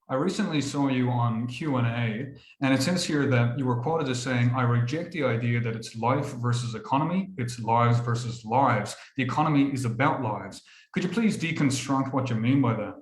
I recently saw you on Q&A, and it says here that you were quoted as saying, I reject the idea that it's life versus economy, it's lives versus lives. The economy is about lives. Could you please deconstruct what you mean by that?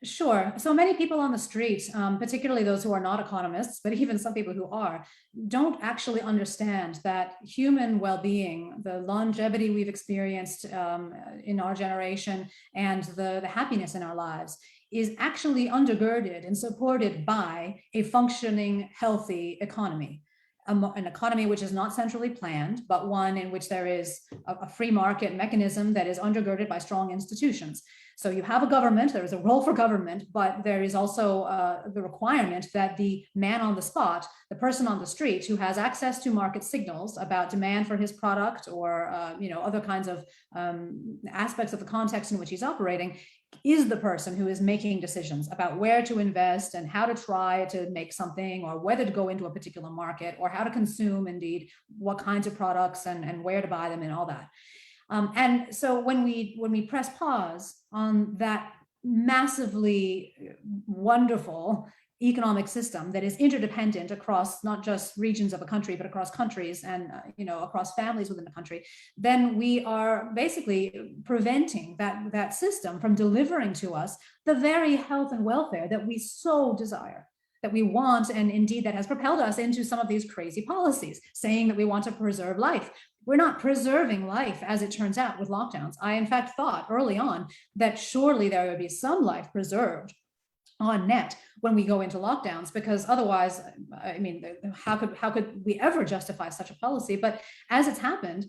Sure. So many people on the street, particularly those who are not economists, but even some people who are, don't actually understand that human well-being, the longevity we've experienced in our generation, and the happiness in our lives is actually undergirded and supported by a functioning, healthy economy. An economy which is not centrally planned, but one in which there is a free market mechanism that is undergirded by strong institutions. So you have a government, there is a role for government, but there is also the requirement that the man on the spot, the person on the street who has access to market signals about demand for his product or other kinds of aspects of the context in which he's operating, is the person who is making decisions about where to invest and how to try to make something, or whether to go into a particular market, or how to consume, indeed, what kinds of products and where to buy them and all that. And so when we press pause on that massively wonderful economic system that is interdependent across not just regions of a country, but across countries and across families within the country, then we are basically preventing that system from delivering to us the very health and welfare that we so desire, that we want, and indeed that has propelled us into some of these crazy policies, saying that we want to preserve life. We're not preserving life, as it turns out, with lockdowns. I, in fact, thought early on that surely there would be some life preserved on net when we go into lockdowns, because otherwise, I mean, how could we ever justify such a policy? But as it's happened,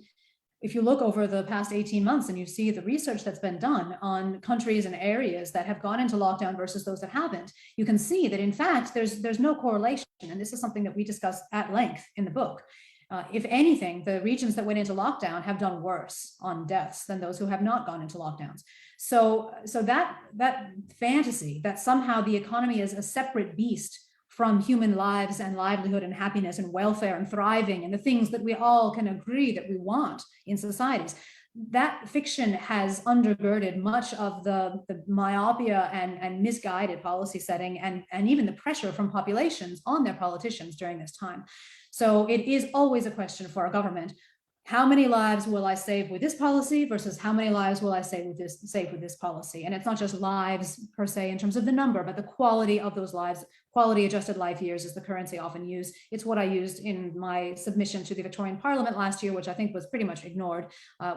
if you look over the past 18 months and you see the research that's been done on countries and areas that have gone into lockdown versus those that haven't, you can see that, in fact, there's no correlation. And this is something that we discuss at length in the book. If anything, the regions that went into lockdown have done worse on deaths than those who have not gone into lockdowns. So that fantasy that somehow the economy is a separate beast from human lives and livelihood and happiness and welfare and thriving and the things that we all can agree that we want in societies, that fiction has undergirded much of the myopia and misguided policy setting and even the pressure from populations on their politicians during this time. So it is always a question for a government. How many lives will I save with this policy versus how many lives will I save with this policy? And it's not just lives per se in terms of the number, but the quality of those lives. Quality adjusted life years is the currency often used. It's what I used in my submission to the Victorian Parliament last year, which I think was pretty much ignored,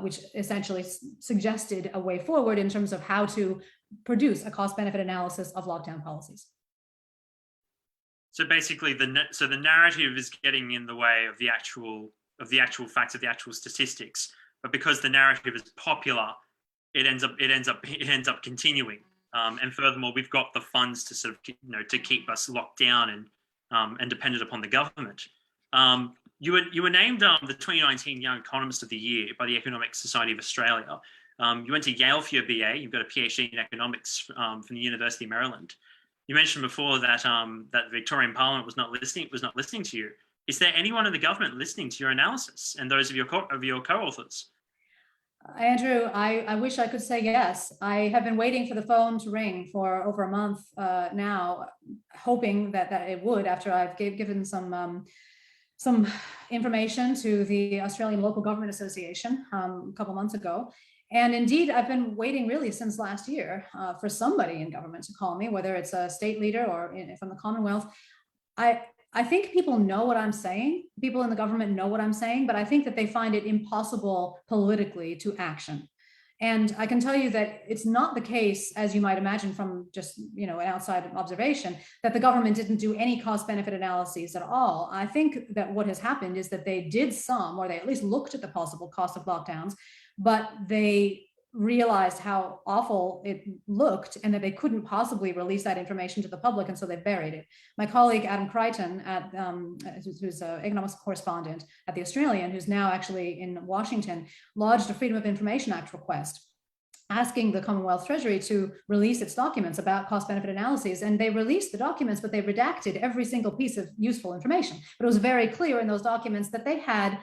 which essentially suggested a way forward in terms of how to produce a cost-benefit analysis of lockdown policies. So basically, the narrative is getting in the way of the actual facts, of the actual statistics. But because the narrative is popular, it ends up continuing. And furthermore, we've got the funds to sort of to keep us locked down and dependent upon the government. You were named the 2019 Young Economist of the Year by the Economic Society of Australia. You went to Yale for your BA. You've got a PhD in economics from the University of Maryland. You mentioned before that that the Victorian Parliament was not listening to you. Is there anyone in the government listening to your analysis and those of your co-authors? Andrew, I wish I could say yes. I have been waiting for the phone to ring for over a month now, hoping that it would, after I've given some information to the Australian Local Government Association a couple months ago. And indeed, I've been waiting really since last year for somebody in government to call me, whether it's a state leader or from the Commonwealth. I think people know what I'm saying. People in the government know what I'm saying, but I think that they find it impossible politically to action. And I can tell you that it's not the case, as you might imagine from just an outside observation, that the government didn't do any cost-benefit analyses at all. I think that what has happened is that they did some, or they at least looked at the possible cost of lockdowns, but they realized how awful it looked and that they couldn't possibly release that information to the public, and so they buried it. My colleague Adam Crichton, who's an economics correspondent at the Australian, who's now actually in Washington, lodged a Freedom of Information Act request asking the Commonwealth Treasury to release its documents about cost-benefit analyses. And they released the documents, but they redacted every single piece of useful information. But it was very clear in those documents that they had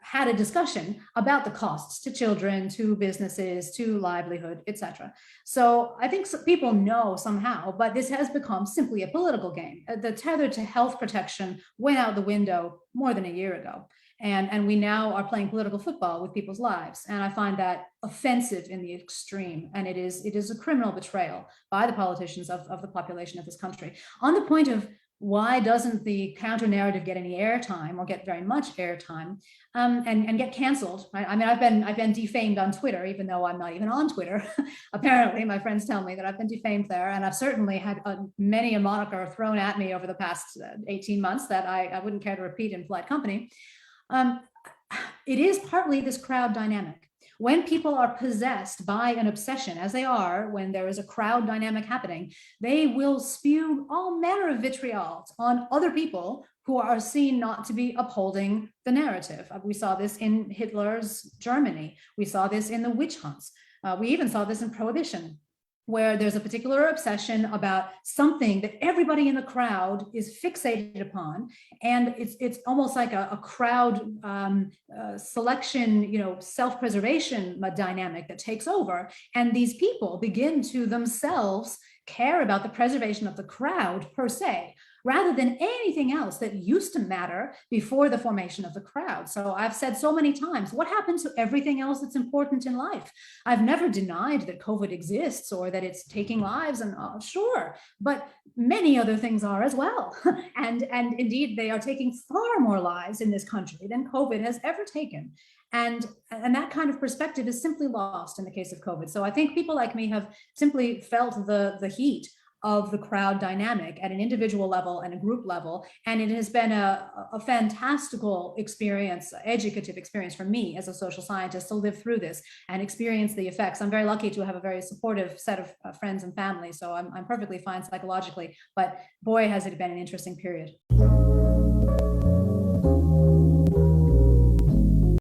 had a discussion about the costs to children, to businesses, to livelihood, etc. So I think people know somehow, but this has become simply a political game. The tether to health protection went out the window more than a year ago. And we now are playing political football with people's lives. And I find that offensive in the extreme. And it is a criminal betrayal by the politicians of the population of this country. On the point of why doesn't the counter narrative get any airtime or get very much airtime and get canceled? Right? I mean, I've been defamed on Twitter, even though I'm not even on Twitter. Apparently, my friends tell me that I've been defamed there, and I've certainly had many a moniker thrown at me over the past 18 months that I wouldn't care to repeat in polite company. It is partly this crowd dynamic. When people are possessed by an obsession, as they are when there is a crowd dynamic happening, they will spew all manner of vitriol on other people who are seen not to be upholding the narrative. We saw this in Hitler's Germany. We saw this in the witch hunts. We even saw this in Prohibition, where there's a particular obsession about something that everybody in the crowd is fixated upon. And it's almost like a crowd selection, self-preservation dynamic that takes over. And these people begin to themselves care about the preservation of the crowd per se, rather than anything else that used to matter before the formation of the crowd. So I've said so many times, what happened to everything else that's important in life? I've never denied that COVID exists or that it's taking lives, and sure, but many other things are as well. And indeed, they are taking far more lives in this country than COVID has ever taken. And that kind of perspective is simply lost in the case of COVID. So I think people like me have simply felt the heat of the crowd dynamic at an individual level and a group level. And it has been a fantastical experience, educative experience for me as a social scientist to live through this and experience the effects. I'm very lucky to have a very supportive set of friends and family. So I'm perfectly fine psychologically, but boy, has it been an interesting period.